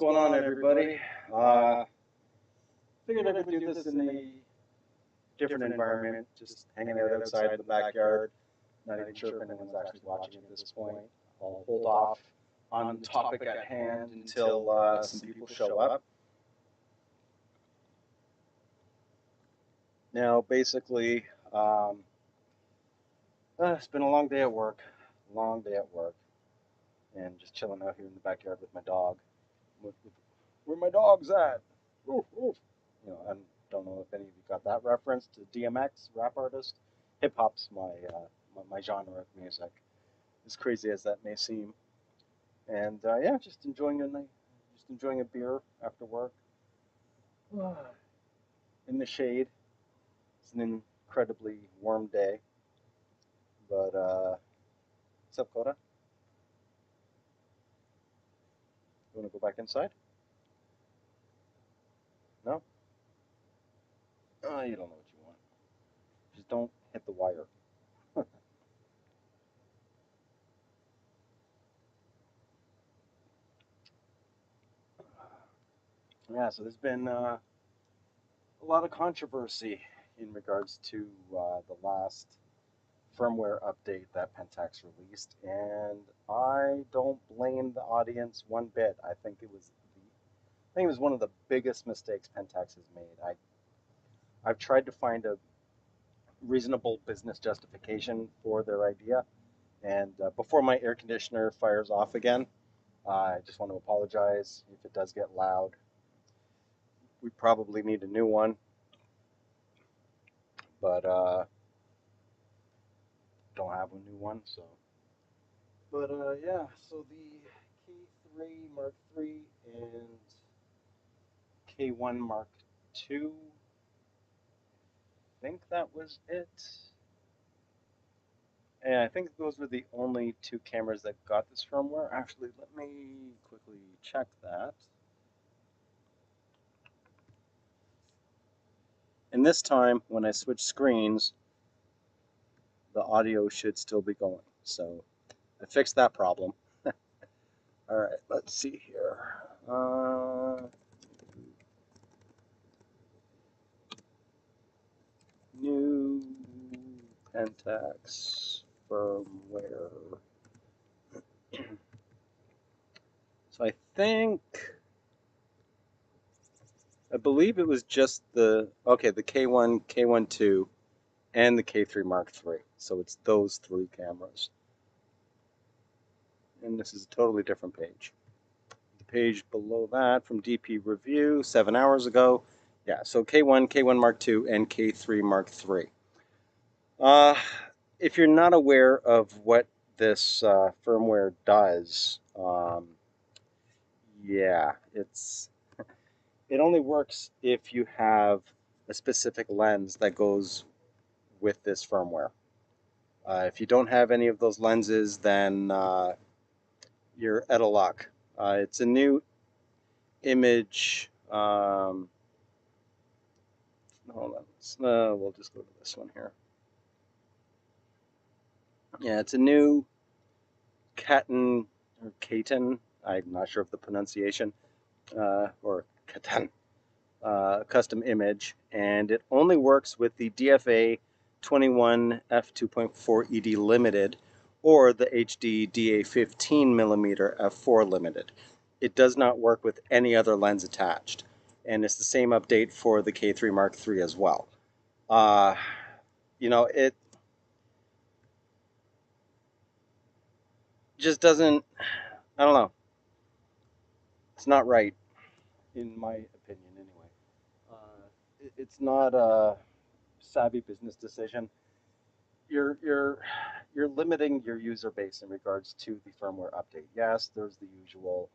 going on, everybody? Figured I would do this in a different environment, just hanging out outside in the backyard. Not even sure if anyone's actually watching at this point. I'll hold off on the topic at hand until some people show up. Now, basically, it's been a long day at work, and just chilling out here in the backyard with my dog. Where my dog's at? Oof, oof. You know, I don't know if any of you got that reference to DMX, rap artist. Hip hop's my genre of music, as crazy as that may seem. And yeah, just enjoying a beer after work, in the shade. It's an incredibly warm day. But what's up, Coda? You want to go back inside? No? Oh, you don't know what you want. Just don't hit the wire. Yeah, so there's been a lot of controversy in regards to the last firmware update that Pentax released, and I don't blame the audience one bit. I think it was one of the biggest mistakes Pentax has made. I've tried to find a reasonable business justification for their idea, and before my air conditioner fires off again, I just want to apologize if it does get loud. We probably need a new one, but don't have a new one, so. But yeah, so the K3 Mark III and K1 Mark II, I think that was it. And I think those were the only two cameras that got this firmware. Actually, let me quickly check that. And this time, when I switch screens, the audio should still be going. So I fixed that problem. All right, let's see here. New Pentax firmware. So I believe it was just the K1, K1 II, and the K3 Mark III. So it's those three cameras. And this is a totally different page. The page below that from DP Review 7 hours ago. Yeah, so K1, K1 Mark II, and K3 Mark III. If you're not aware of what this firmware does, yeah, it only works if you have a specific lens that goes with this firmware. If you don't have any of those lenses, then you're out of luck. It's a new image. Hold on. We'll just go to this one here. Yeah, it's a new Caton, I'm not sure of the pronunciation, or Caton, custom image, and it only works with the DFA 21 f2.4 ED limited or the HD DA 15mm f4 limited. It does not work with any other lens attached, and it's the same update for the K3 Mark III as well. You know, it just doesn't, I don't know, it's not right, in my opinion anyway. It's not a savvy business decision. You're limiting your user base in regards to the firmware update. Yes, there's the usual,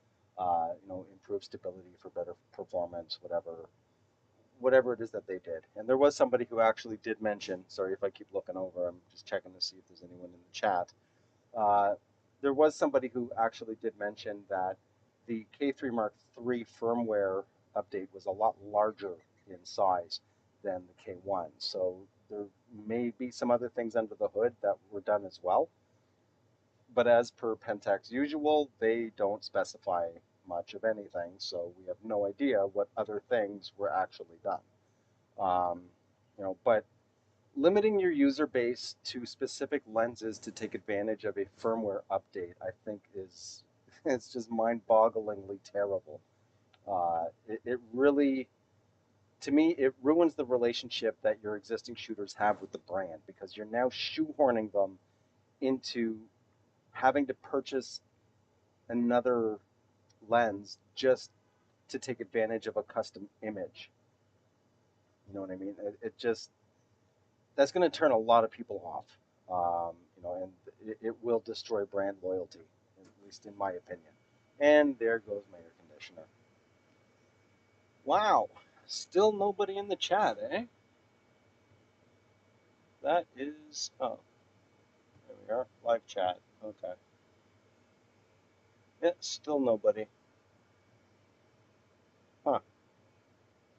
improve stability for better performance, whatever it is that they did. And there was somebody who actually did mention, sorry if I keep looking over, I'm just checking to see if there's anyone in the chat. There was somebody who actually did mention that the K3 Mark III firmware update was a lot larger in size than the K1. So there may be some other things under the hood that were done as well. But as per Pentax usual, they don't specify much of anything, so we have no idea what other things were actually done. Um, but limiting your user base to specific lenses to take advantage of a firmware update, I think is it's just mind-bogglingly terrible. It really, to me, it ruins the relationship that your existing shooters have with the brand because you're now shoehorning them into having to purchase another lens just to take advantage of a custom image. You know what I mean? It just that's going to turn a lot of people off. And it will destroy brand loyalty, at least in my opinion. And there goes my air conditioner. Wow, still nobody in the chat, eh? That is, oh, there we are, live chat. Okay. Yeah, still nobody. Huh.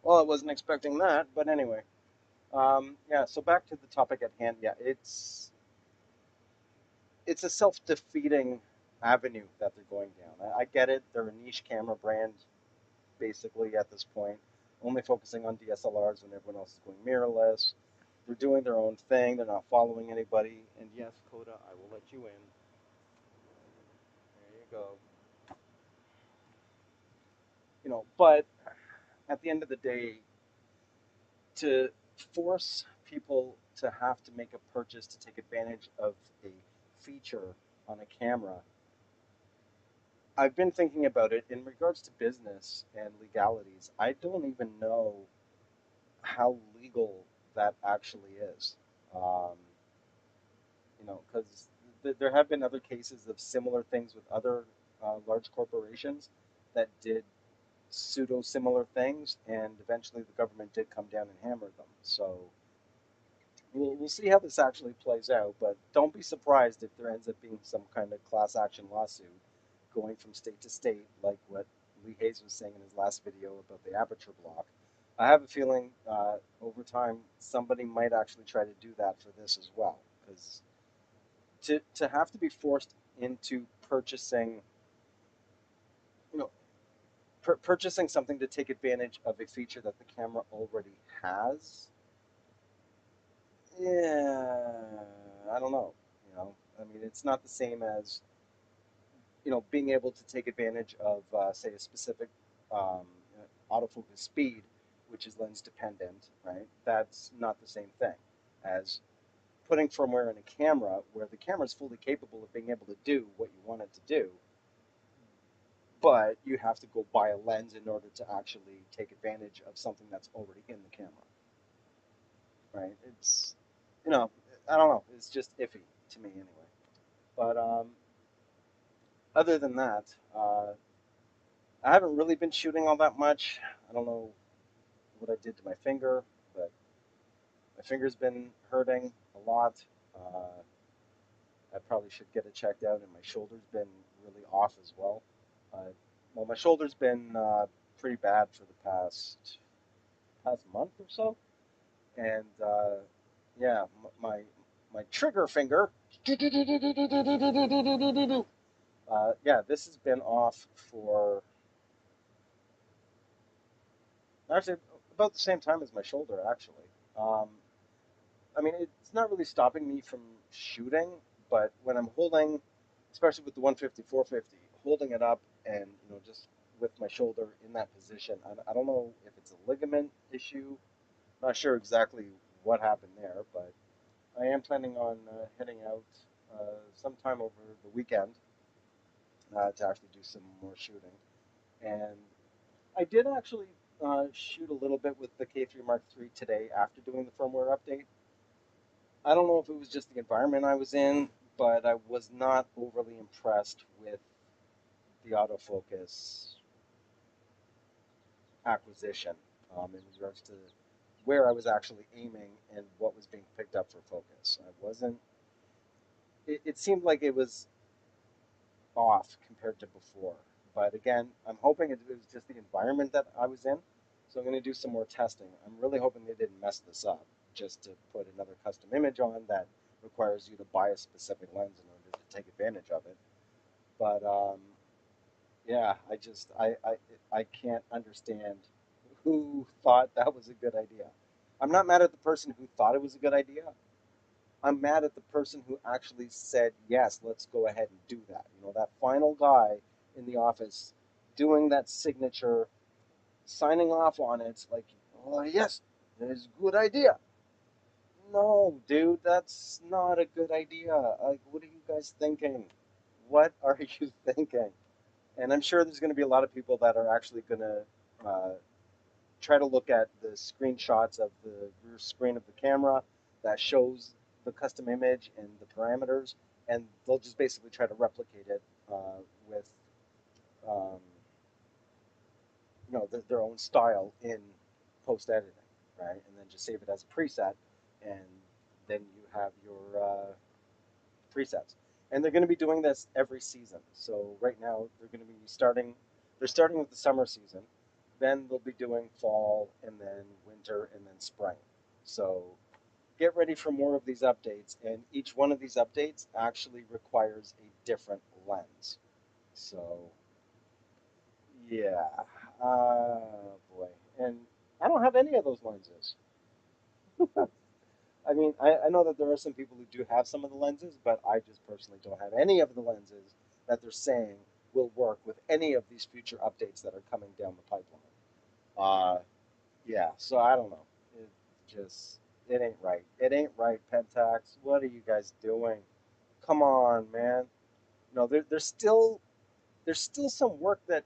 Well, I wasn't expecting that, but anyway. Yeah, so back to the topic at hand. Yeah, it's a self-defeating avenue that they're going down. I get it. They're a niche camera brand, basically, at this point, only focusing on DSLRs when everyone else is going mirrorless. They're doing their own thing. They're not following anybody. And yes, Coda, I will let you in. There you go. But at the end of the day, to force people to have to make a purchase to take advantage of a feature on a camera, I've been thinking about it in regards to business and legalities. I don't even know how legal that actually is. Um, because there have been other cases of similar things with other large corporations that did pseudo similar things, and eventually the government did come down and hammer them. So we'll see how this actually plays out, but don't be surprised if there ends up being some kind of class action lawsuit going from state to state, like what Lee Hayes was saying in his last video about the aperture block. I have a feeling over time somebody might actually try to do that for this as well, because to have to be forced into purchasing, you know, purchasing something to take advantage of a feature that the camera already has, yeah, I don't know. I mean, it's not the same as being able to take advantage of, say, a specific um, autofocus speed, which is lens dependent, right? That's not the same thing as putting firmware in a camera where the camera is fully capable of being able to do what you want it to do, but you have to go buy a lens in order to actually take advantage of something that's already in the camera, right? You know, I don't know. It's just iffy to me anyway. But other than that, I haven't really been shooting all that much. I don't know what I did to my finger, but my finger's been hurting a lot. Uh, I probably should get it checked out, and my shoulder's been really off as well. Well, my shoulder's been pretty bad for the past month or so, and yeah, my trigger finger. Yeah, this has been off for actually about the same time as my shoulder. Actually, um, I mean, it's not really stopping me from shooting, but when I'm holding, especially with the 150, 450, holding it up and just with my shoulder in that position, I don't know if it's a ligament issue. Not sure exactly what happened there, but I am planning on heading out sometime over the weekend to actually do some more shooting. And I did actually shoot a little bit with the K3 Mark III today after doing the firmware update. I don't know if it was just the environment I was in, but I was not overly impressed with the autofocus acquisition in regards to where I was actually aiming and what was being picked up for focus. I wasn't. It seemed like it was off compared to before. But again, I'm hoping it was just the environment that I was in. So I'm going to do some more testing. I'm really hoping they didn't mess this up just to put another custom image on that requires you to buy a specific lens in order to take advantage of it. But Yeah, I can't understand who thought that was a good idea. I'm not mad at the person who thought it was a good idea. I'm mad at the person who actually said, yes, let's go ahead and do that. You know, that final guy in the office doing that signature, signing off on it, like, oh, yes, that is a good idea. No, dude, that's not a good idea. Like, what are you guys thinking? What are you thinking? And I'm sure there's going to be a lot of people that are actually going to try to look at the screenshots of the rear screen of the camera that shows the custom image and the parameters, and they'll just basically try to replicate it with um, their own style in post editing, right? And then just save it as a preset, and then you have your presets. And they're going to be doing this every season. So right now they're going to be starting. They're starting with the summer season, then they'll be doing fall, and then winter, and then spring. So get ready for more of these updates, and each one of these updates actually requires a different lens. So yeah, boy, and I don't have any of those lenses. I mean, I know that there are some people who do have some of the lenses, but I just personally don't have any of the lenses that they're saying will work with any of these future updates that are coming down the pipeline. Uh, yeah, so I don't know. It just, it ain't right. It ain't right, Pentax. What are you guys doing? Come on, man. No, there's still some work that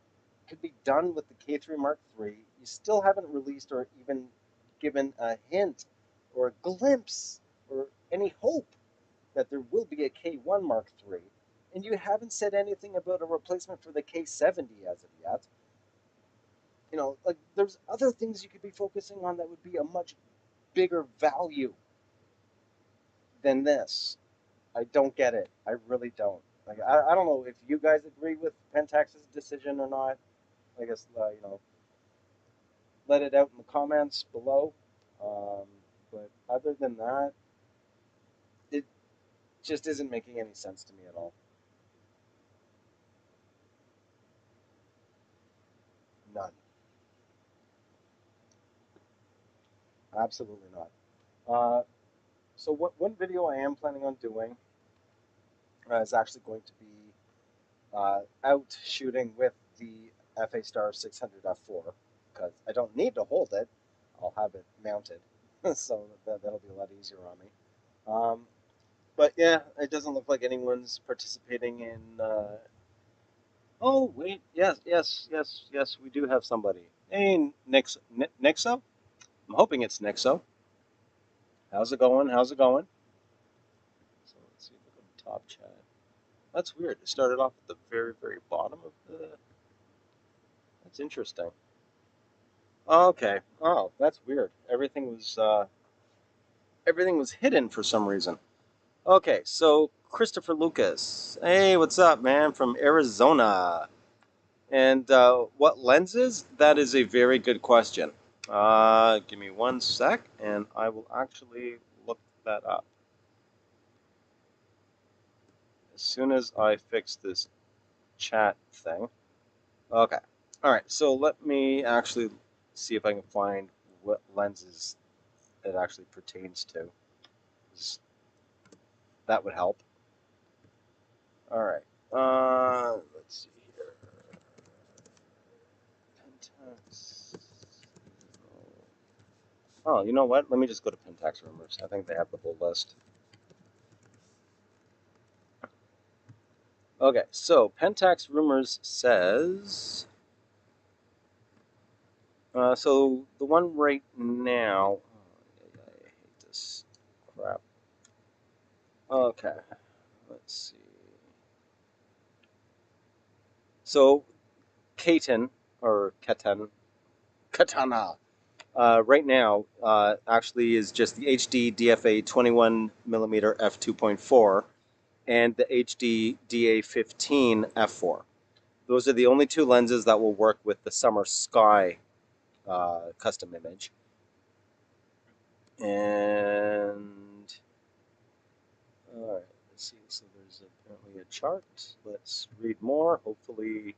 could be done with the K3 Mark III. You still haven't released or even given a hint or a glimpse or any hope that there will be a K1 Mark III. And you haven't said anything about a replacement for the K70 as of yet. You know, like there's other things you could be focusing on that would be a much bigger value than this. I don't get it. I really don't. Like, I don't know if you guys agree with Pentax's decision or not. I guess, let it out in the comments below. Um, but other than that, it just isn't making any sense to me at all. None. Absolutely not. Uh, so one video I am planning on doing is actually going to be out shooting with the FA Star 600 F4 because I don't need to hold it. I'll have it mounted, so that'll be a lot easier on me. But yeah, it doesn't look like anyone's participating in. Oh wait, yes, we do have somebody. Hey, Nixo. I'm hoping it's Nixo. How's it going? How's it going? So let's see if we go to top chat. That's weird. It started off at the very bottom of the. That's interesting. Okay. Oh, that's weird. Everything was hidden for some reason. Okay, so Christopher Lucas. Hey, what's up, man? From Arizona. And what lenses? That is a very good question. Give me one sec, and I will actually look that up as soon as I fix this chat thing. Okay. All right. So let me actually see if I can find what lenses it actually pertains to. That would help. All right. Let's see here. Pentax. Oh, you know what? Let me just go to Pentax rumors. I think they have the whole list. Okay, so Pentax rumors says. So the one right now. Oh, I hate this crap. Okay, let's see. So Katen or Katana right now actually is just the HD DFA 21 millimeter f2.4 and the HD DA15 f4. Those are the only two lenses that will work with the summer sky custom image. And all right, let's see. So there's apparently a chart. Let's read more. Hopefully,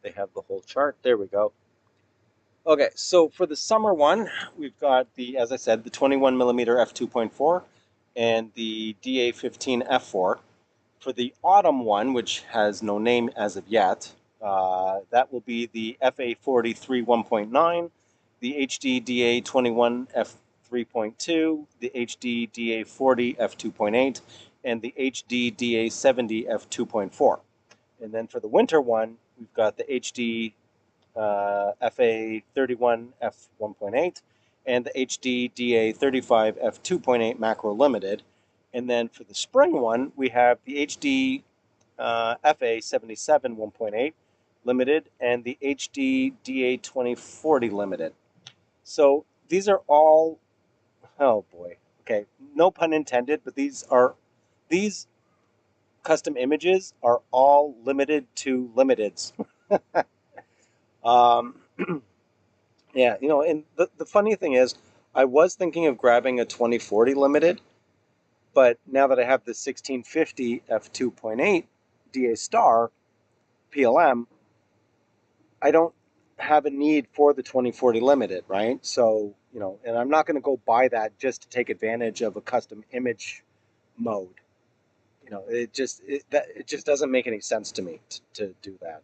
they have the whole chart. There we go. Okay, so for the summer one, we've got the, as I said, the 21 millimeter f2.4 and the DA15 f4. For the autumn one, which has no name as of yet, that will be the FA43 1.9, the HD DA21 f3.2, the HD DA40 f2.8, and the HD DA70 f2.4. And then for the winter one, we've got the HD FA31 f1.8 and the HD DA35 f2.8 macro limited. And then for the spring one, we have the HD FA77 1.8 limited and the HD DA2040 limited. So these are all, oh boy, okay, no pun intended, but these custom images are all limited to limiteds. um, yeah, you know, and the funny thing is, I was thinking of grabbing a 2040 limited, but now that I have the 1650 f2.8 DA star PLM, I don't have a need for the 2040 limited, right? So, you know, and I'm not going to go buy that just to take advantage of a custom image mode. You know, it just doesn't make any sense to me to do that.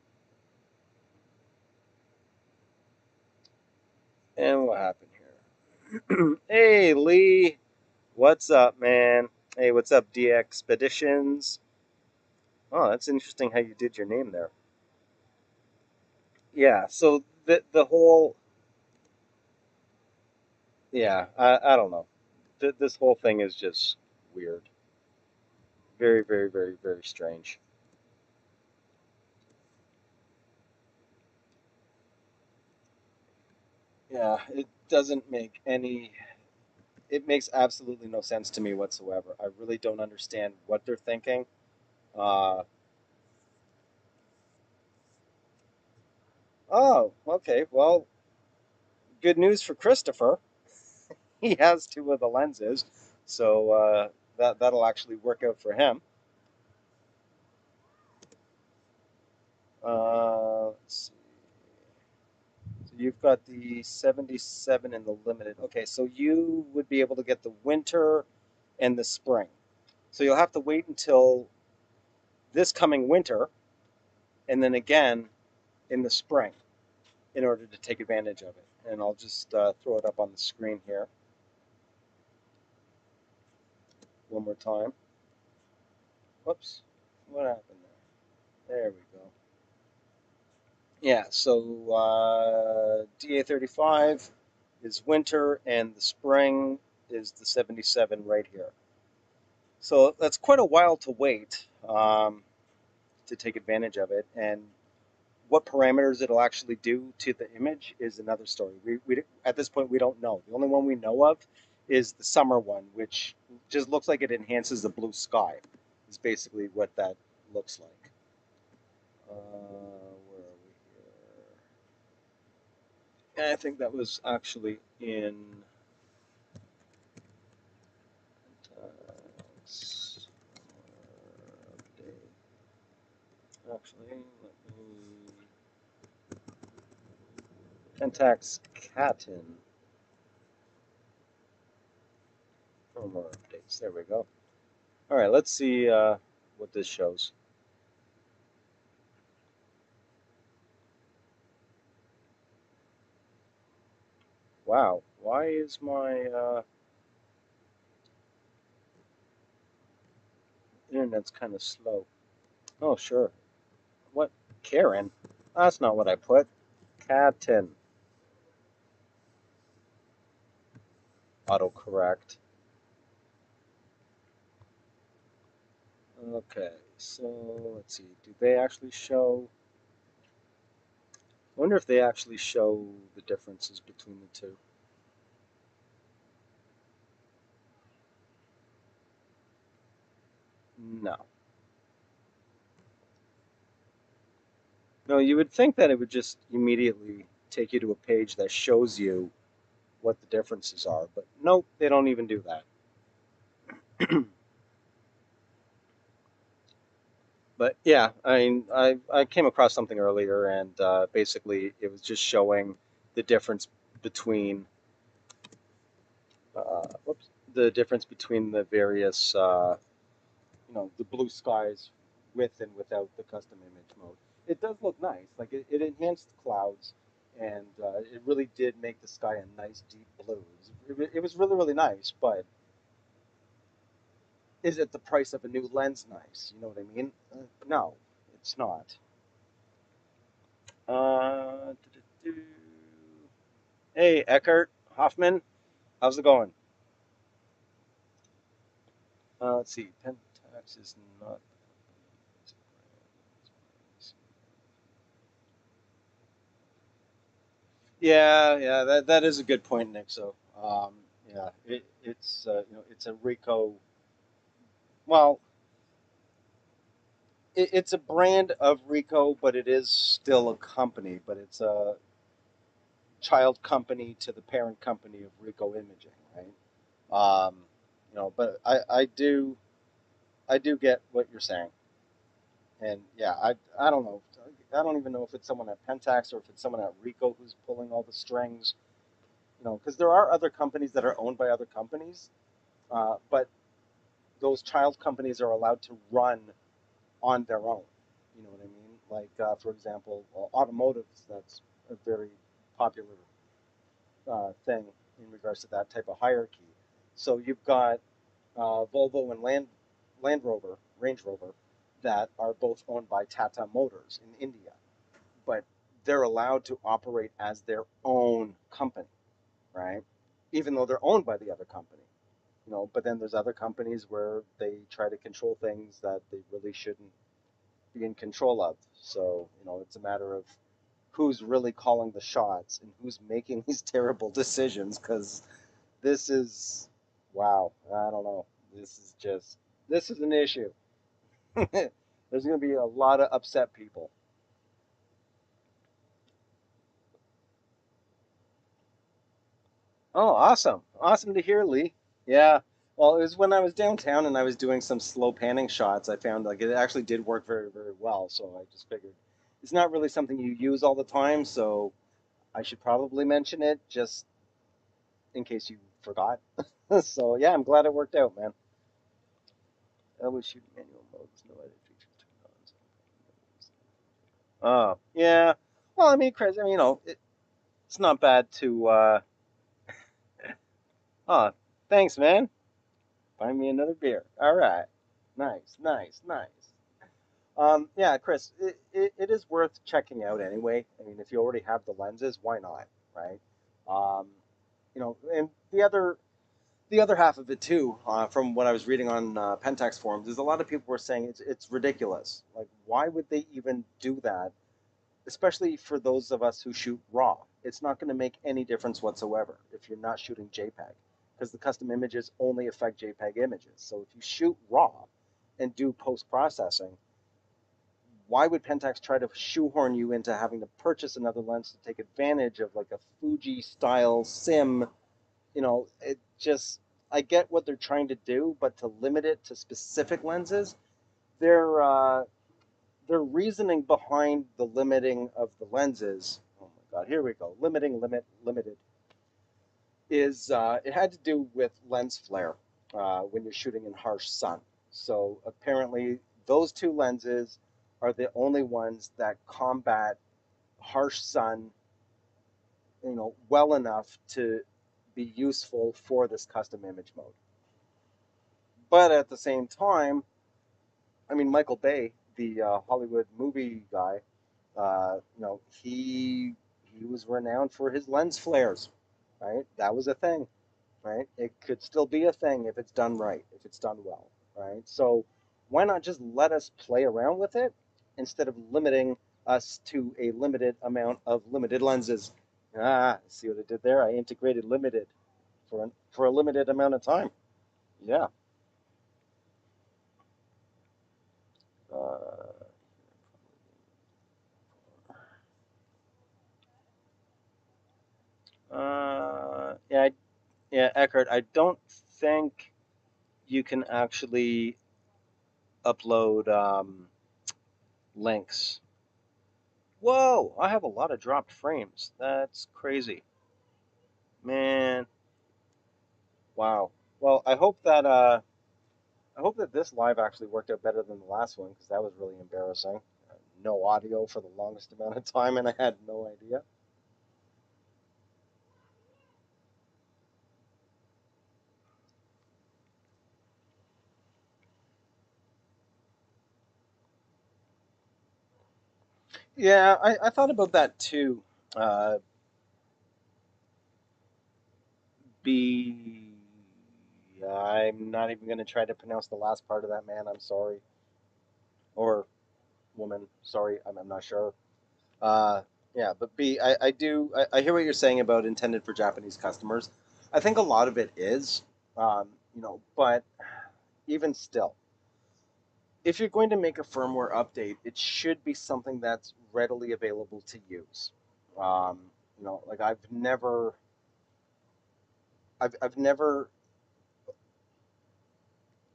And what happened here? Hey, Lee. What's up, man? Hey, what's up, D Expeditions? Oh, that's interesting how you did your name there. Yeah, so the whole, yeah, I don't know. This whole thing is just weird. Very, very, very, very strange. Yeah, it doesn't make any, it makes absolutely no sense to me whatsoever. I really don't understand what they're thinking. Uh, oh, okay. Well, good news for Christopher. He has two of the lenses, so that'll actually work out for him. Let's see. So you've got the 77 and the limited. Okay, so you would be able to get the winter and the spring. So you'll have to wait until this coming winter and then again in the spring in order to take advantage of it. And I'll just throw it up on the screen here one more time. Whoops, what happened there? There we go. Yeah, so DA35 is winter and the spring is the 77 right here. So that's quite a while to wait to take advantage of it. And what parameters it'll actually do to the image is another story. We at this point, we don't know. The only one we know of is the summer one, which just looks like it enhances the blue sky, is basically what that looks like. Where are we here? And I think that was actually in Pentax. Actually, let me Pentax Catin firmware updates. There we go. All right, let's see what this shows. Wow, why is my internet's kind of slow? Oh, sure. What? Karen? That's not what I put. Catin. Autocorrect. Okay, so let's see. Do they actually show? I wonder if they actually show the differences between the two. No. No, you would think that it would just immediately take you to a page that shows you what the differences are, but nope, they don't even do that. But yeah, I mean, I came across something earlier, and basically it was just showing the difference between whoops, the difference between the various the blue skies with and without the custom image mode. It does look nice. Like it enhanced the clouds, and it really did make the sky a nice deep blue. It was really really nice. But is it the price of a new lens nice? You know what I mean? No, it's not. Do-do-do. Hey, Eckert Hoffman, how's it going? Let's see. Pentax is not. Yeah, yeah, that is a good point, Nick. So, yeah, it's it's a Ricoh. Well, it's a brand of Ricoh, but it is still a company. But it's a child company to the parent company of Ricoh Imaging, right? Um, but I do get what you're saying, and yeah, I don't know. I don't even know if it's someone at Pentax or if it's someone at Ricoh who's pulling all the strings. Because there are other companies that are owned by other companies, but those child companies are allowed to run on their own. You know what I mean? Like, for example, automotives, that's a very popular thing in regards to that type of hierarchy. So you've got Volvo and Land Rover, Range Rover, that are both owned by Tata Motors in India, but they're allowed to operate as their own company, right? Even though they're owned by the other company. But then there's other companies where they try to control things that they really shouldn't be in control of. So, it's a matter of who's really calling the shots and who's making these terrible decisions because this is, wow, I don't know. This is an issue. There's going to be a lot of upset people. Oh, awesome. Awesome to hear, Lee. Yeah. Well, it was when I was downtown and I was doing some slow panning shots. I found like it actually did work very, very well. So I just figured it's not really something you use all the time. So I should probably mention it just in case you forgot. So yeah, I'm glad it worked out, man. I was shooting manual mode with no edit features turned on. Oh, yeah. Well, I mean, Chris, I mean, it's not bad to, oh, thanks, man. Buy me another beer. All right. Nice, nice, nice. Yeah, Chris, it is worth checking out anyway. I mean, if you already have the lenses, why not, right? Um, and the other half of it too, from what I was reading on Pentax forums, is a lot of people were saying it's ridiculous. Like, why would they even do that? Especially for those of us who shoot RAW, it's not going to make any difference whatsoever if you're not shooting JPEG, because the custom images only affect JPEG images. So if you shoot RAW and do post processing, why would Pentax try to shoehorn you into having to purchase another lens to take advantage of like a Fuji style sim? It just, I get what they're trying to do, but to limit it to specific lenses, their their reasoning behind the limiting of the lenses. Oh my God, here we go. Limited is it had to do with lens flare when you're shooting in harsh sun. So apparently, those two lenses are the only ones that combat harsh sun, well enough to be useful for this custom image mode. But at the same time, I mean, Michael Bay, the Hollywood movie guy, he was renowned for his lens flares, right? That was a thing, right? It could still be a thing if it's done right, if it's done well, right? So why not just let us play around with it instead of limiting us to a limited amount of limited lenses? See what I did there? I integrated limited for a limited amount of time. Yeah. Uh, yeah, yeah, Eckert. I don't think you can actually upload. links. Whoa, I have a lot of dropped frames. That's crazy. Man, wow. Well, I hope that this live actually worked out better than the last one because that was really embarrassing. No audio for the longest amount of time, and I had no idea. Yeah, I thought about that too. Uh, B. I'm not even going to try to pronounce the last part of that, man. I'm sorry. Or woman. Sorry, I'm not sure. Uh, yeah, but B, I hear what you're saying about intended for Japanese customers. I think a lot of it is, but even still, if you're going to make a firmware update, it should be something that's readily available to use. Um, like I've never, I've never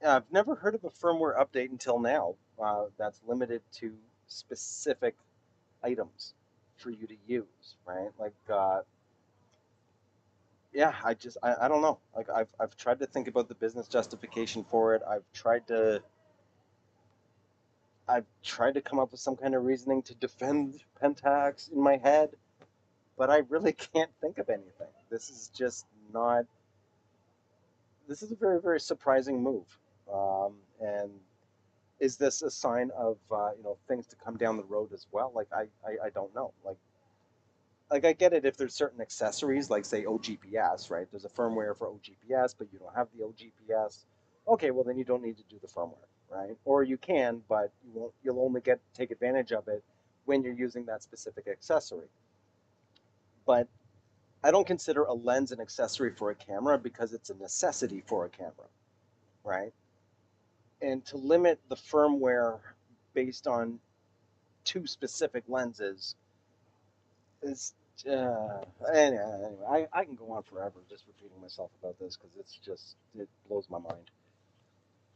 heard of a firmware update until now that's limited to specific items for you to use, right? Like, yeah, I don't know. Like, I've tried to think about the business justification for it. I've tried to come up with some kind of reasoning to defend Pentax in my head, but I really can't think of anything. This is just not. This is a very, very surprising move. And is this a sign of things to come down the road as well? Like I don't know. Like I get it if there's certain accessories, like say OGPS, right? There's a firmware for OGPS, but you don't have the OGPS. Okay, well then you don't need to do the firmware, right? Or you can, but you won't. You'll only get take advantage of it when you're using that specific accessory. But I don't consider a lens an accessory for a camera because it's a necessity for a camera, right? And to limit the firmware based on two specific lenses is I can go on forever just repeating myself about this because it blows my mind.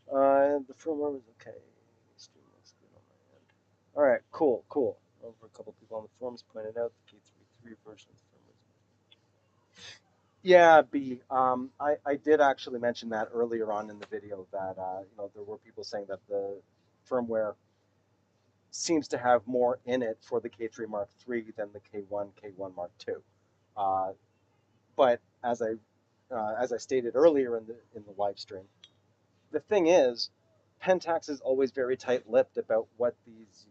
The firmware was okay. Stream looks good on my end. All right, cool. Over a couple people on the forums pointed out the K33 version of the firmware. Yeah, B. I did actually mention that earlier on in the video that there were people saying that the firmware seems to have more in it for the K3 Mark III than the K1 Mark II. Uh, but as I stated earlier in the live stream, the thing is, Pentax is always very tight-lipped about what these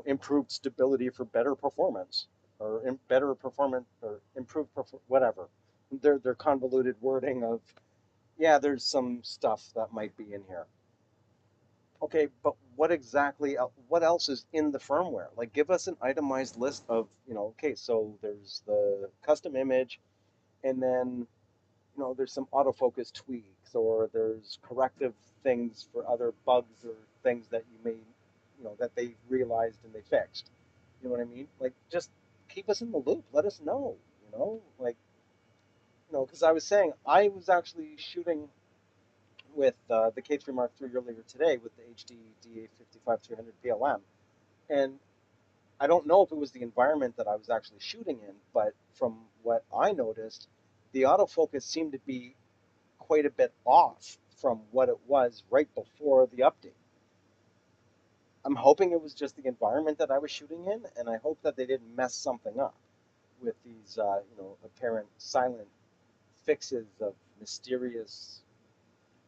improved stability for better performance or better performance or improved whatever. Their convoluted wording of yeah, there's some stuff that might be in here. Okay, but what exactly, what else is in the firmware? Like, give us an itemized list of, okay, so there's the custom image, and then, there's some autofocus tweaks, or there's corrective things for other bugs or things that you may, that they realized and they fixed. You know what I mean? Like, just keep us in the loop. Let us know, like, because I was saying I was actually shooting with the K3 Mark III earlier today with the HD DA55-300 PLM. And I don't know if it was the environment that I was actually shooting in, but from what I noticed, the autofocus seemed to be quite a bit off from what it was right before the update. I'm hoping it was just the environment that I was shooting in, and I hope that they didn't mess something up with these, apparent silent fixes of mysterious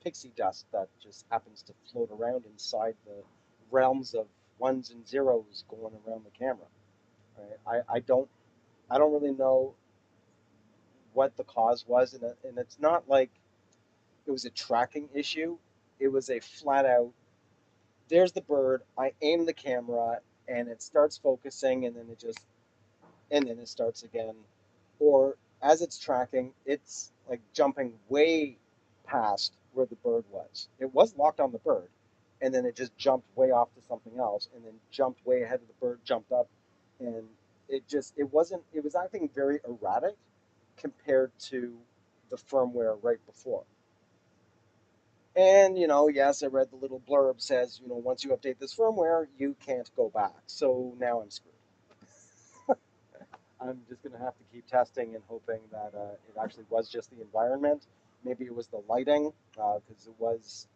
pixie dust that just happens to float around inside the realms of ones and zeros going around the camera. Right? I don't really know what the cause was, and it's not like it was a tracking issue. It was a flat out. There's the bird. I aim the camera, and it starts focusing, and then it starts again. Or as it's tracking, it's like jumping way past where the bird was. It was locked on the bird, and then it just jumped way off to something else, and then jumped way ahead of the bird, jumped up, and it was acting very erratic compared to the firmware right before. And, yes, I read the little blurb says, once you update this firmware, you can't go back. So now I'm screwed. I'm just going to have to keep testing and hoping that it actually was just the environment. Maybe it was the lighting, because it was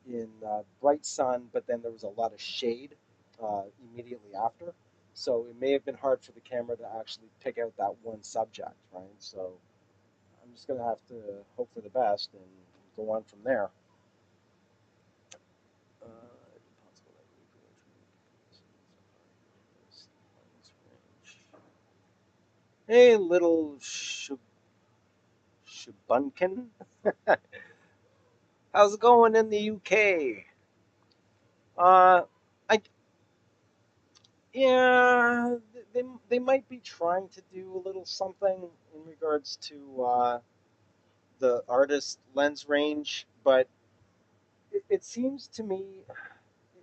in bright sun, but then there was a lot of shade immediately after. So it may have been hard for the camera to actually pick out that one subject, right? So I'm just going to have to hope for the best and go on from there. Hey, little Shubunkin. How's it going in the UK? Uh, I yeah, they might be trying to do a little something in regards to the artist lens range, but it seems to me,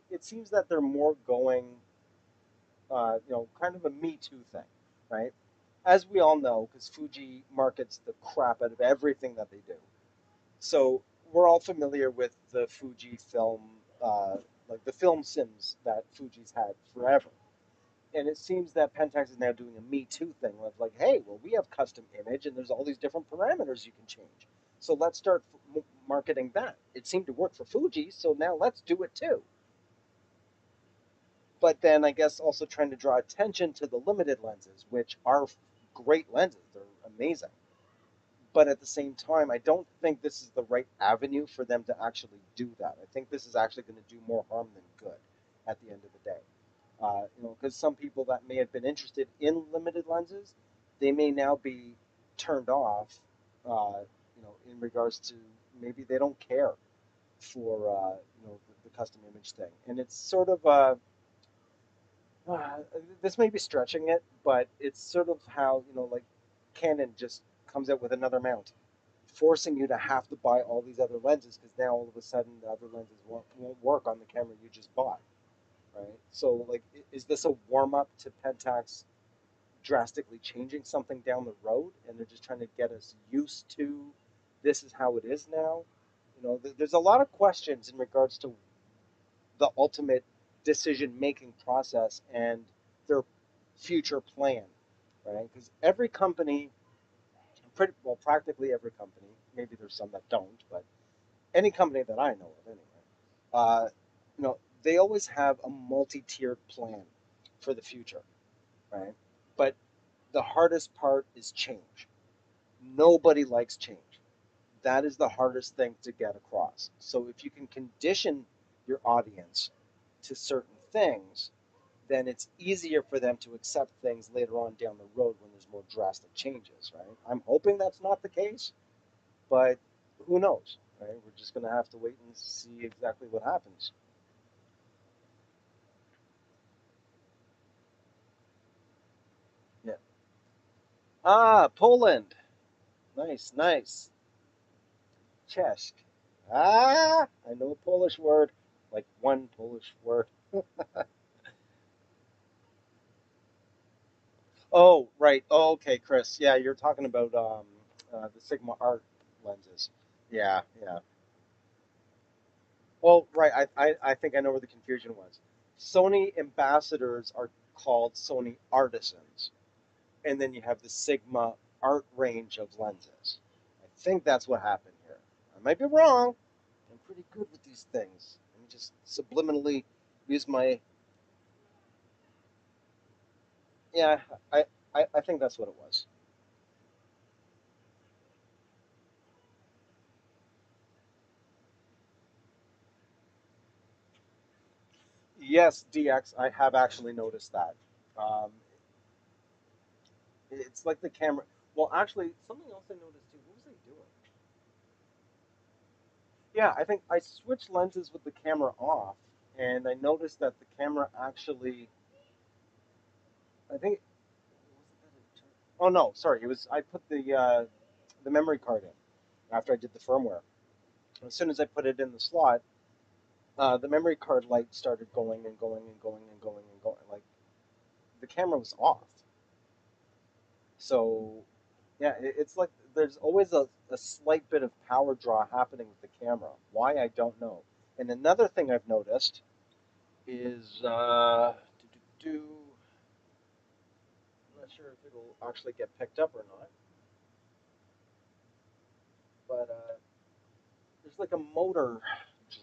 it seems that they're more going, kind of a Me Too thing, right? As we all know, because Fuji markets the crap out of everything that they do. So we're all familiar with the Fuji film, uh, like the film sims that Fuji's had forever. And it seems that Pentax is now doing a Me Too thing of like, hey, well, we have custom image and there's all these different parameters you can change. So let's start marketing that. It seemed to work for Fuji, so now let's do it too. But then I guess also trying to draw attention to the limited lenses, which are great lenses. They're amazing. But at the same time, I don't think this is the right avenue for them to actually do that. I think this is actually going to do more harm than good at the end of the day. Because some people that may have been interested in limited lenses, they may now be turned off, in regards to maybe they don't care for, the custom image thing. And it's sort of, this may be stretching it, but it's sort of how, like Canon just comes out with another mount, forcing you to have to buy all these other lenses because now all of a sudden the other lenses won't work on the camera you just bought, right? So, like, is this a warm up to Pentax drastically changing something down the road, and they're just trying to get us used to this is how it is now? There's a lot of questions in regards to the ultimate decision making process and their future plan, right? Because every company, pretty well, practically every company, maybe there's some that don't, but any company that I know of anyway, uh, they always have a multi-tiered plan for the future, right? But the hardest part is change. Nobody likes change. That is the hardest thing to get across. So if you can condition your audience to certain things, then it's easier for them to accept things later on down the road when there's more drastic changes, right? I'm hoping that's not the case, but who knows, right? We're just going to have to wait and see exactly what happens. Yeah. Ah, Poland. Nice, nice. Cześć. Ah, I know a Polish word, like one Polish word. Oh, right. Oh, okay, Chris. Yeah, you're talking about the Sigma Art lenses. Yeah, yeah. Well, right. I think I know where the confusion was. Sony ambassadors are called Sony artisans, and then you have the Sigma Art range of lenses. I think that's what happened here. I might be wrong. I'm pretty good with these things. Let me just subliminally use my. Yeah, I, I think that's what it was. Yes, DX, I have actually noticed that. Um, it's like the camera. Well, actually, something else I noticed too. What was I doing? Yeah, I think I switched lenses with the camera off, and I noticed that the camera actually. I think. Oh no, sorry. It was I put the memory card in after I did the firmware. As soon as I put it in the slot, the memory card light started going and going and going and going and going. Like the camera was off. So Yeah, it's like there's always a slight bit of power draw happening with the camera. Why, I don't know. And another thing I've noticed is, I'm not sure if it'll actually get picked up or not, but there's like a motor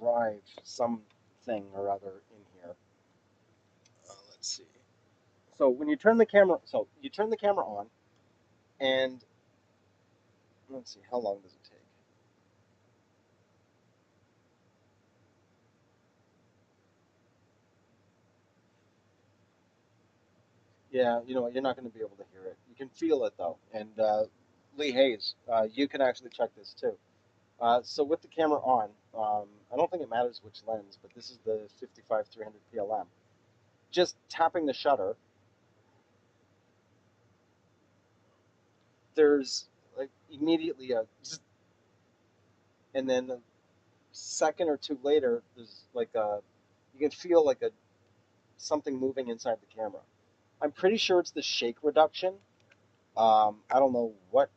drive something or other in here. Let's see. So when you turn the camera, you turn the camera on, and let's see, how long does it take? Yeah, you know what? You're not going to be able to hear it. You can feel it though. And Lee Hayes, you can actually check this too. So with the camera on, I don't think it matters which lens, but this is the 55-300 PLM. Just tapping the shutter, there's like immediately a, zzz, and then a second or two later, there's like a, you can feel like a something moving inside the camera. I'm pretty sure it's the shake reduction. I don't know what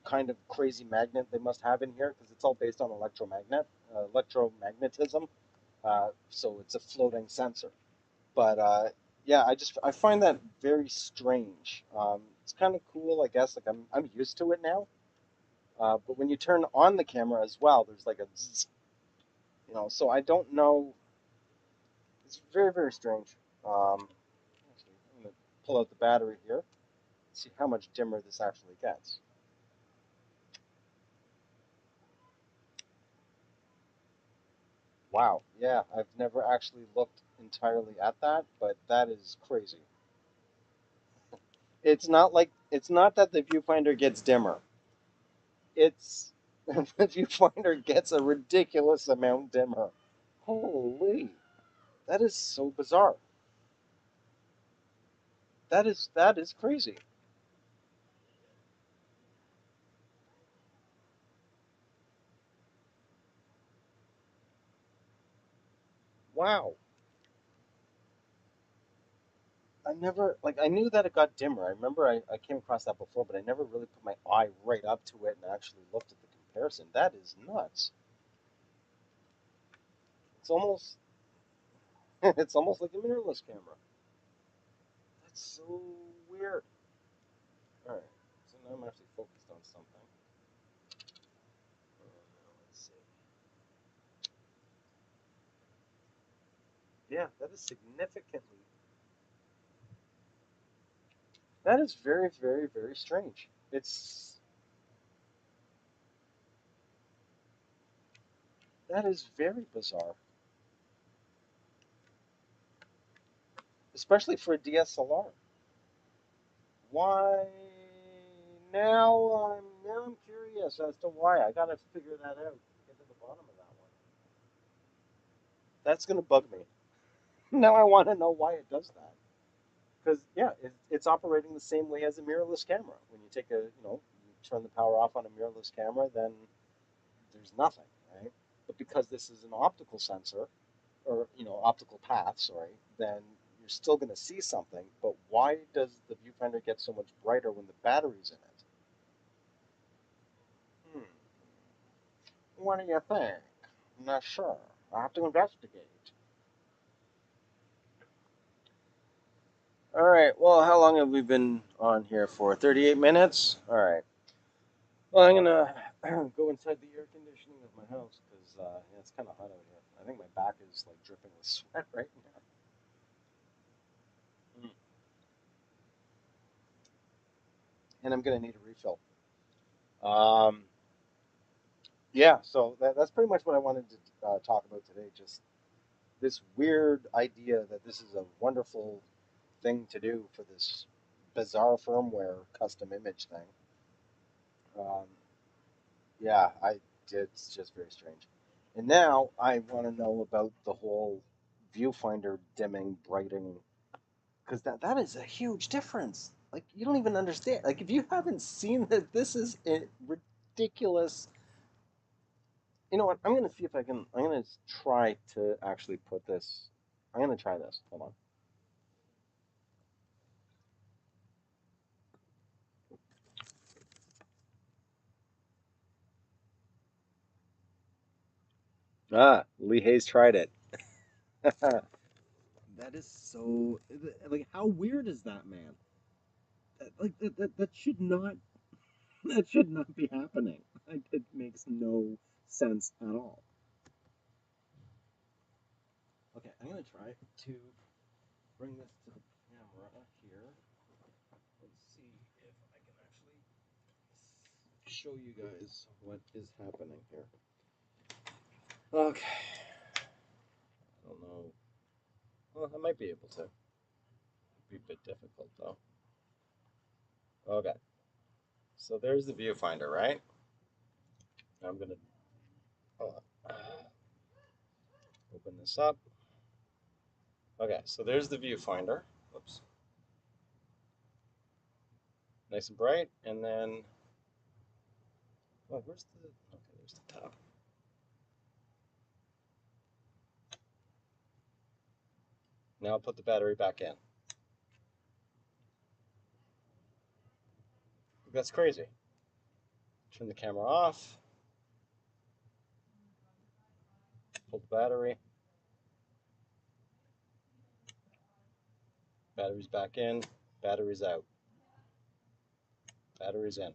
kind of crazy magnet they must have in here because it's all based on electromagnetism. So it's a floating sensor. But yeah, I find that very strange. It's kind of cool, I guess. Like I'm used to it now. But when you turn on the camera as well, there's like a zzz, So I don't know. It's very very strange. Actually, I'm gonna pull out the battery here. See how much dimmer this actually gets. Wow. Yeah, I've never actually looked entirely at that, but that is crazy. It's not that the viewfinder gets dimmer. It's the viewfinder gets a ridiculous amount dimmer. Holy, that is so bizarre. That is crazy. Wow. I knew that it got dimmer. I remember I came across that before, but I never really put my eye right up to it and actually looked at the comparison. That is nuts. It's almost it's almost like a mirrorless camera. That's so weird. All right, so now I'm actually focused on something. Let's see. Yeah, that is significantly. That is very, very, very strange. That is very bizarre, especially for a DSLR. Why? Now I'm curious as to why. I gotta figure that out. Get to the bottom of that one. That's gonna bug me. Now I want to know why it does that. Because yeah, it's operating the same way as a mirrorless camera. When you take you turn the power off on a mirrorless camera, then there's nothing, right? But because this is an optical sensor, or optical path, sorry, then you're still going to see something. But why does the viewfinder get so much brighter when the battery's in it? Hmm. What do you think? I'm not sure. I have to investigate. All right. Well, how long have we been on here for? 38 minutes. All right. Well, I'm gonna go inside the air conditioning of my house because yeah, it's kind of hot out here. I think my back is like dripping with sweat right now. Mm. And I'm gonna need a refill. Um, yeah. So that's pretty much what I wanted to talk about today. Just this weird idea that this is a wonderful thing to do for this bizarre firmware custom image thing. Um, yeah, it's just very strange. And now I want to know about the whole viewfinder dimming, brighting, because that is a huge difference. Like you don't even understand. Like if you haven't seen that, this is a ridiculous. You know what? I'm gonna see if I can. I'm gonna try to actually put this. I'm gonna try this. Hold on. Ah, Lee Hayes tried it. That is so, like, how weird is that, man? That should not that should not be happening. It makes no sense at all. Okay, I'm gonna try to bring this to the camera here and see if I can actually show you guys what is happening here. Okay, I don't know. Well, I might be able to. It'd be a bit difficult though. Okay, so there's the viewfinder, right? I'm gonna open this up. Okay, so there's the viewfinder. Oops. Nice and bright, and then, oh, where's the, okay, there's the top. Now I'll put the battery back in. That's crazy. Turn the camera off, pull the battery, battery's back in, battery's out, battery's in.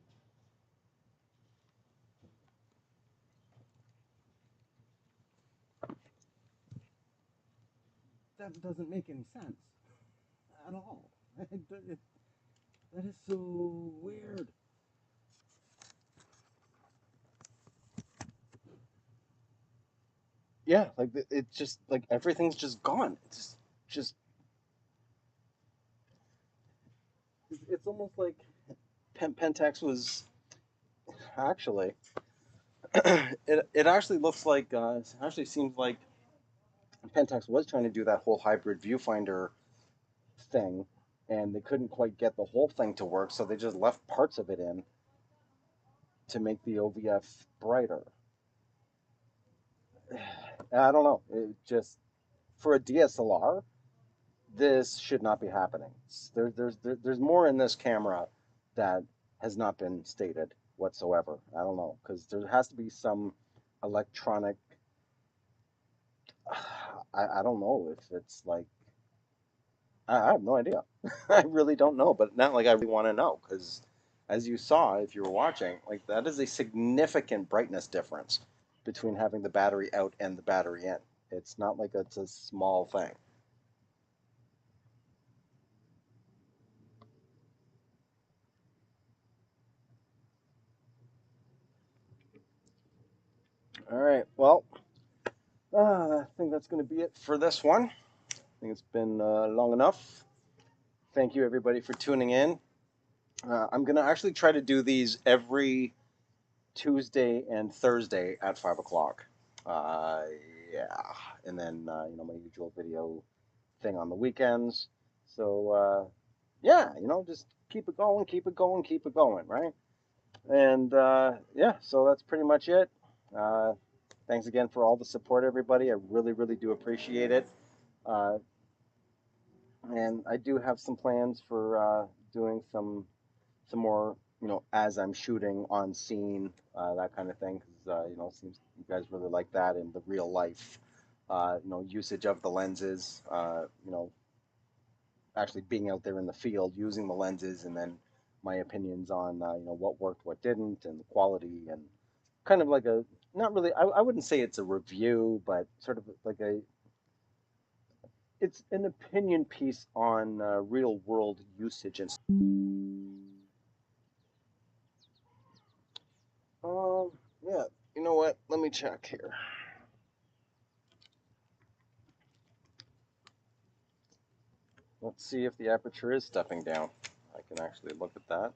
That doesn't make any sense at all. That is so weird. Yeah, like it's just like everything's just gone. Just it's almost like Pentax was actually. It actually looks like it actually seems like Pentax was trying to do that whole hybrid viewfinder thing, and they couldn't quite get the whole thing to work, so they just left parts of it in to make the OVF brighter. I don't know. It just for a DSLR, this should not be happening. There's more in this camera that has not been stated whatsoever. I don't know, because there has to be some electronic. I don't know if it's like I have no idea. I really don't know, but not like I really want to know because, as you saw, if you were watching, like that is a significant brightness difference between having the battery out and the battery in. It's not like it's a small thing. All right, well, I think that's going to be it for this one. I think it's been long enough. Thank you, everybody, for tuning in. I'm going to actually try to do these every Tuesday and Thursday at 5 o'clock. Uh, yeah, and then my usual video thing on the weekends. So yeah, just keep it going, keep it going, keep it going, right? And yeah, so that's pretty much it. Uh, thanks again for all the support, everybody. I really, really do appreciate it. Uh, and I do have some plans for doing some more, as I'm shooting on scene, that kind of thing. Because it seems you guys really like that in the real life, usage of the lenses. Actually being out there in the field using the lenses, and then my opinions on what worked, what didn't, and the quality, and kind of like a not really. I wouldn't say it's a review, but sort of like it's an opinion piece on real world usage and. Um, yeah, you know what? Let me check here. Let's see if the aperture is stepping down. I can actually look at that.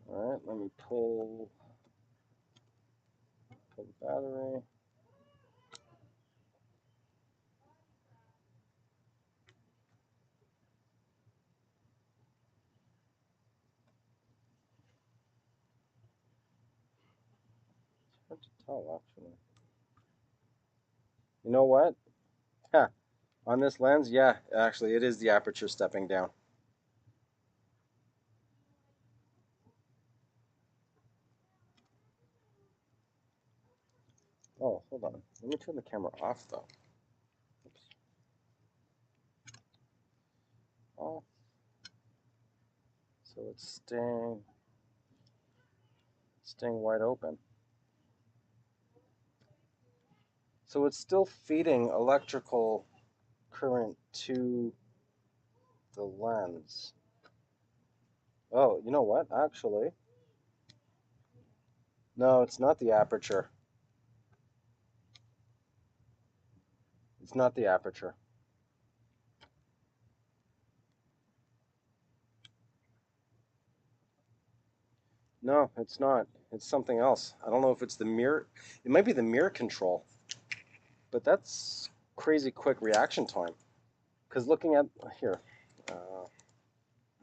All right, let me pull the battery. It's hard to tell, actually. You know what? Huh. On this lens, yeah, actually, it is the aperture stepping down. Oh, hold on. Let me turn the camera off though. Oops. Oh, so it's staying wide open. So it's still feeding electrical current to the lens. Oh, you know what? Actually, no, it's not the aperture. It's not the aperture. No, it's not. It's something else. I don't know if it's the mirror. It might be the mirror control, but that's crazy quick reaction time. Because looking at here,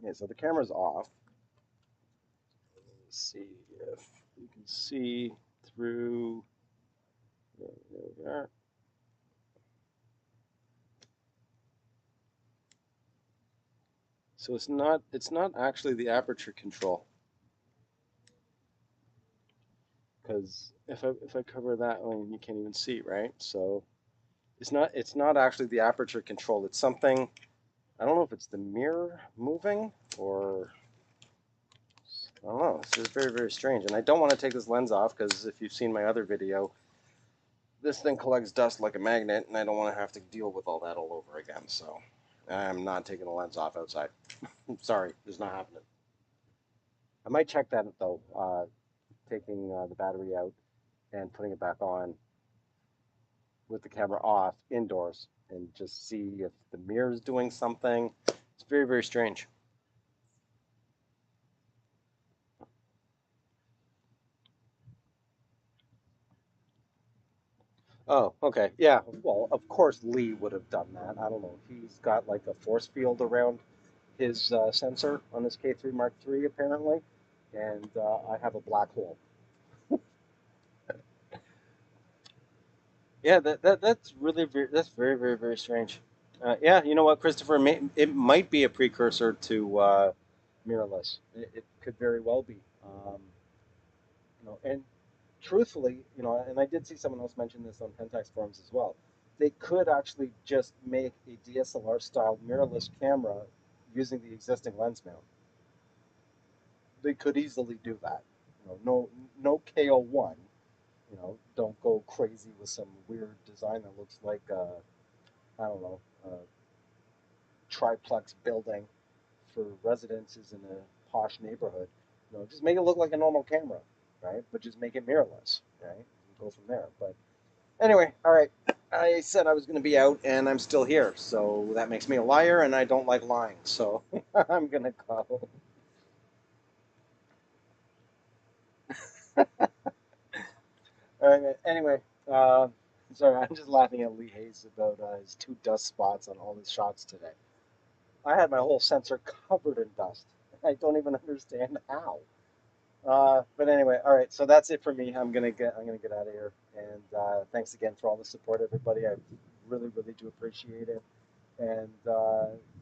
yeah, so the camera's off. Let's see if you can see through. There we are. So it's not actually the aperture control, because if I cover that, I mean, you can't even see, right? So it's not actually the aperture control. It's something, I don't know if it's the mirror moving or I don't know. It's just very, very strange. And I don't want to take this lens off because if you've seen my other video, this thing collects dust like a magnet, and I don't want to have to deal with all that all over again. So I'm not taking the lens off outside. I'm sorry, it's not happening. I might check that though, taking the battery out and putting it back on with the camera off indoors and just see if the mirror is doing something. It's very, very strange. Oh, okay. Yeah. Well, of course Lee would have done that. I don't know. He's got like a force field around his sensor on his K3 Mark III apparently, and I have a black hole. Yeah, that's really that's very, very, very strange. Yeah, you know what, Christopher? It might be a precursor to mirrorless. It could very well be. And truthfully, and I did see someone else mention this on Pentax forums as well. They could actually just make a DSLR style mirrorless camera using the existing lens mount. They could easily do that. No KO1. Don't go crazy with some weird design that looks like I don't know, a triplex building for residences in a posh neighborhood. Just make it look like a normal camera, right? But just make it mirrorless, right? And go from there. But anyway, all right. I said I was going to be out, and I'm still here, so that makes me a liar, and I don't like lying. So I'm going to go. All right. Anyway, uh, sorry, I'm just laughing at Lee Hayes about his two dust spots on all his shots today. I had my whole sensor covered in dust. I don't even understand how. But anyway, all right. So that's it for me. I'm gonna get out of here. And thanks again for all the support, everybody. I really, really do appreciate it. And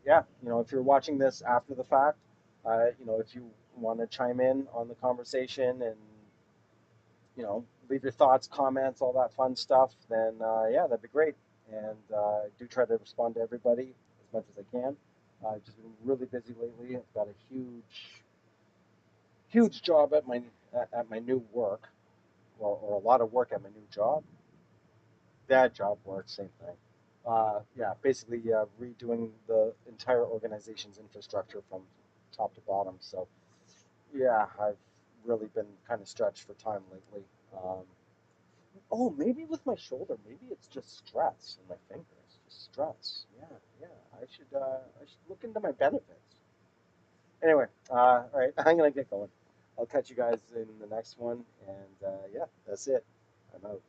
yeah, if you're watching this after the fact, if you want to chime in on the conversation and leave your thoughts, comments, all that fun stuff, then yeah, that'd be great. And I do try to respond to everybody as much as I can. I've just been really busy lately. I've got a huge job at my new work, or a lot of work at my new job. That job work, same thing. Yeah, basically redoing the entire organization's infrastructure from top to bottom. So yeah, I've really been kind of stretched for time lately. Oh, maybe with my shoulder. Maybe it's just stress in my fingers. Just stress. Yeah, yeah. I should look into my benefits. Anyway, all right. I'm gonna get going. I'll catch you guys in the next one. And yeah, that's it. I'm out.